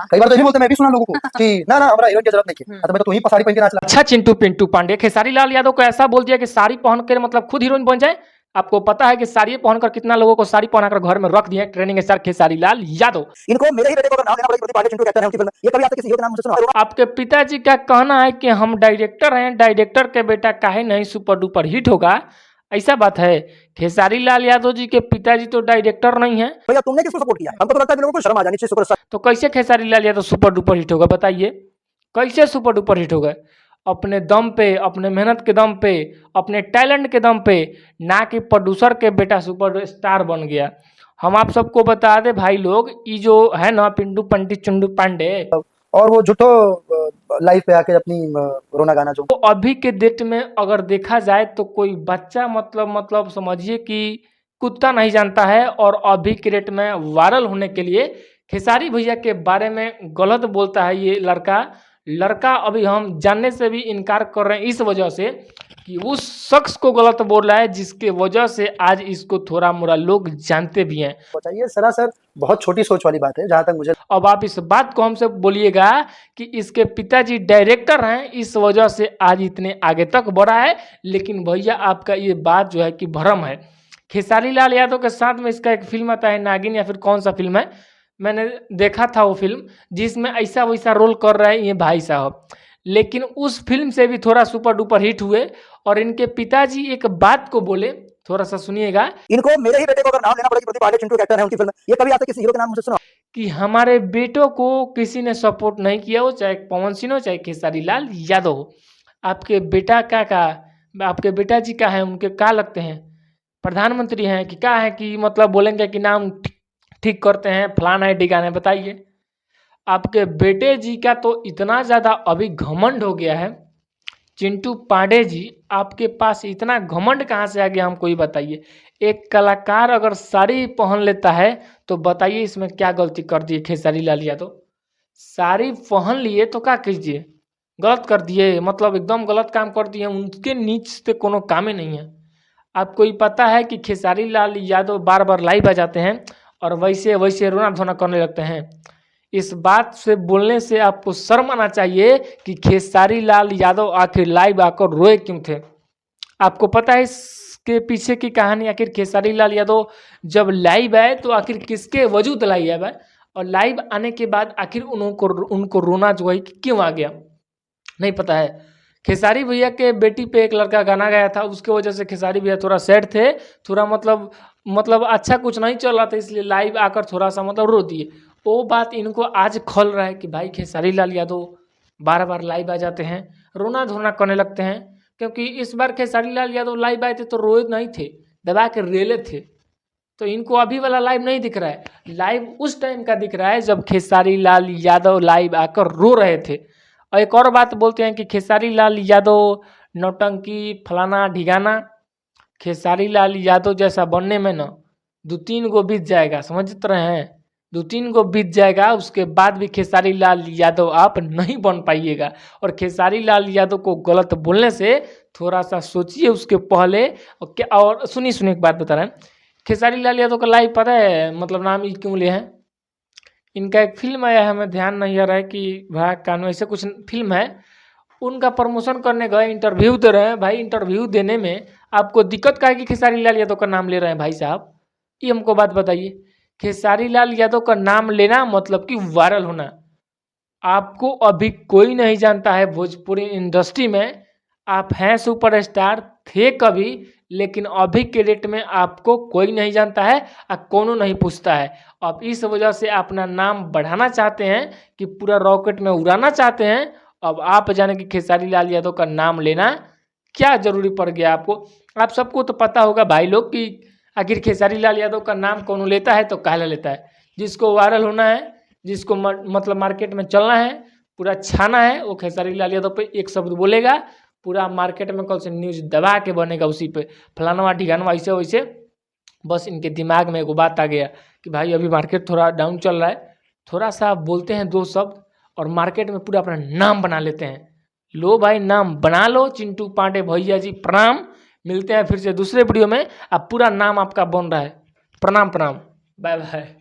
कई बार तो ये भी बोलते हैं, मैं भी सुना लोगों को कि ना ना हमारा हीरोइन की जरूरत नहीं है, तो मैं तो तू ही साड़ी पहन के नाच ला। अच्छा चिंटू पिंटू पांडे खेसारी लाल यादव को ऐसा बोल दिया कि साड़ी पहन कर मतलब खुद हीरोइन बन जाए। आपको पता है कि साड़ी पहनकर कितना लोगों को साड़ी पहनाकर घर में रख दिए ट्रेनिंग स्टार खेसारी लाल यादव। इनको मेरे ही बेटे को अगर नाम लेना पड़ेगा, पांडे चिंटू कहते हैं उनकी फिल्म, ये कभी आज तक किसी हीरो के नाम मुझसे सुना? आपके पिताजी का कहना है कि हम डायरेक्टर हैं, डायरेक्टर के बेटा काहे नहीं सुपर डुपर हिट होगा, ऐसा बात है। खेसारी लाल यादव जी के पिताजी तो डायरेक्टर नहीं है, भैया तुमने किसको सपोर्ट किया? हमको तो लगता है कि लोगों को शर्म आ जानी चाहिए सुपरस्टार। तो कैसे Khesari Lal Yadav super duper hit होगा बताइए? कैसे सुपर डुपर हिट होगा? अपने दम पे, अपने मेहनत के दम पे, अपने टैलेंट के दम पे, ना कि प्रोड्यूसर के बेटा सुपर स्टार बन गया। हम आप सबको बता दें भाई लोग, ये जो है ना पिंटू पंडित चुंडू पांडे, और वो झूठो लाइव पे आके अपनी रोना गाना जो तो अभी के डेट में अगर देखा जाए तो कोई बच्चा मतलब समझिए कि कुत्ता नहीं जानता है। और अभी के डेट में वायरल होने के लिए खेसारी भैया के बारे में गलत बोलता है ये लड़का अभी हम जानने से भी इनकार कर रहे हैं, इस वजह से कि उस शख्स को गलत बोल रहा है जिसके वजह से आज इसको थोड़ा मोड़ा लोग जानते भी हैं। ये सरासर बहुत छोटी सोच वाली बात है जहां तक मुझे। अब आप इस बात को हमसे बोलिएगा कि इसके पिताजी डायरेक्टर हैं, इस वजह से आज इतने आगे तक बढ़ा है। लेकिन भैया आपका ये बात जो है कि भ्रम है। खेसारी लाल यादव के साथ में इसका एक फिल्म आता है नागिन, या फिर कौन सा फिल्म है, मैंने देखा था वो फिल्म, जिसमें ऐसा वैसा रोल कर रहे हैं ये भाई साहब। लेकिन उस फिल्म से भी थोड़ा सुपर डुपर हिट हुए। और इनके पिताजी एक बात को बोले, थोड़ा सा सुनिएगा। इनको मेरे ही बेटे को अगर नाम लेना पड़ेगा, पांडे चिंटू कहते हैं उनकी फिल्म, ये कभी आज तक किसी हीरो के नाम मुझसे सुना? कि हमारे बेटों को किसी ने सपोर्ट नहीं किया हो, चाहे पवन सिंह हो चाहे खेसारी लाल यादव हो। आपके बेटा क्या आपके बेटा जी क्या है, उनके क्या लगते हैं, प्रधानमंत्री हैं कि क्या है, कि मतलब बोलेंगे कि नाम ठीक करते हैं फलाना है ढिकाना है, बताइए। आपके बेटे जी का तो इतना ज़्यादा अभी घमंड हो गया है। चिंटू पांडे जी, आपके पास इतना घमंड कहाँ से आ गया हमको ही बताइए। एक कलाकार अगर साड़ी पहन लेता है तो बताइए इसमें क्या गलती कर दी खेसारी लाल यादव? साड़ी पहन लिए तो क्या कीजिए, गलत कर दिए, मतलब एकदम गलत काम कर दिए। उनके नीच से कोनो काम ही नहीं है। आपको ही पता है कि खेसारी लाल यादव बार बार लाइव आ जाते हैं और वैसे वैसे रोना धोना करने लगते हैं। इस बात से बोलने से आपको शर्म आना चाहिए कि खेसारी लाल यादव आखिर लाइव आकर रोए क्यों थे। आपको पता है इसके पीछे की कहानी? आखिर खेसारी लाल यादव जब लाइव आए तो आखिर किसके वजूद लाइव आए, और लाइव आने के बाद आखिर उनको रोना जो है क्यों आ गया, नहीं पता है। खेसारी भैया के बेटी पे एक लड़का गाना गाया था, उसके वजह से खेसारी भैया थोड़ा सैड थे, थोड़ा मतलब अच्छा कुछ नहीं चल रहा था, इसलिए लाइव आकर थोड़ा सा मतलब रो दिए। वो बात इनको आज खोल रहा है कि भाई खेसारी लाल यादव बार बार लाइव आ जाते हैं, रोना धोना करने लगते हैं। क्योंकि इस बार खेसारी लाल यादव लाइव आए थे तो रोए नहीं थे, दबा के रेले थे। तो इनको अभी वाला लाइव नहीं दिख रहा है, लाइव उस टाइम का दिख रहा है जब खेसारी लाल यादव लाइव आकर रो रहे थे। और एक और बात बोलते हैं कि खेसारी लाल यादव नौटंकी फलाना ढिगाना। खेसारी लाल यादव जैसा बनने में ना 2-3 गो बीत जाएगा, समझ रहे हैं? 2-3 गो बीत जाएगा, उसके बाद भी खेसारी लाल यादव आप नहीं बन पाइएगा। और खेसारी लाल यादव को गलत बोलने से थोड़ा सा सोचिए उसके पहले। और क्या, और सुनिए एक बात बता रहे हैं, खेसारी लाल यादव का लाइव पता है मतलब नाम ही क्यों लिए हैं? इनका एक फिल्म आया है, हमें ध्यान नहीं आ रहा है कि भाग कानून ऐसे कुछ फिल्म है, उनका प्रमोशन करने गए, इंटरव्यू दे रहे हैं। भाई इंटरव्यू देने में आपको दिक्कत क्या है कि खेसारी लाल यादव का नाम ले रहे हैं भाई साहब? ये हमको बात बताइए। खेसारी लाल यादव का नाम लेना मतलब कि वायरल होना। आपको अभी कोई नहीं जानता है भोजपुरी इंडस्ट्री में, आप हैं सुपरस्टार, थे कभी, लेकिन अभी के डेट में आपको कोई नहीं जानता है और कोनो नहीं पूछता है। आप इस वजह से अपना नाम बढ़ाना चाहते हैं कि पूरा रॉकेट में उड़ाना चाहते हैं। अब आप जाने कि खेसारी लाल यादव का नाम लेना क्या जरूरी पड़ गया आपको? आप सबको तो पता होगा भाई लोग कि आखिर खेसारी लाल यादव का नाम कौन लेता है तो काहे लेता है? जिसको वायरल होना है, जिसको मतलब मार्केट में चलना है, पूरा छाना है, वो खेसारी लाल यादव पे एक शब्द बोलेगा, पूरा मार्केट में कल से न्यूज़ दबा के बनेगा उसी पे, फलानवा ढिकानवा ऐसे वैसे। बस इनके दिमाग में एक बात आ गया कि भाई अभी मार्केट थोड़ा डाउन चल रहा है, थोड़ा सा बोलते हैं 2 शब्द और मार्केट में पूरा अपना नाम बना लेते हैं। लो भाई नाम बना लो चिंटू पांडे भैया जी, प्रणाम। मिलते हैं फिर से दूसरे वीडियो में। अब पूरा नाम आपका बन रहा है। प्रणाम प्रणाम, बाय बाय।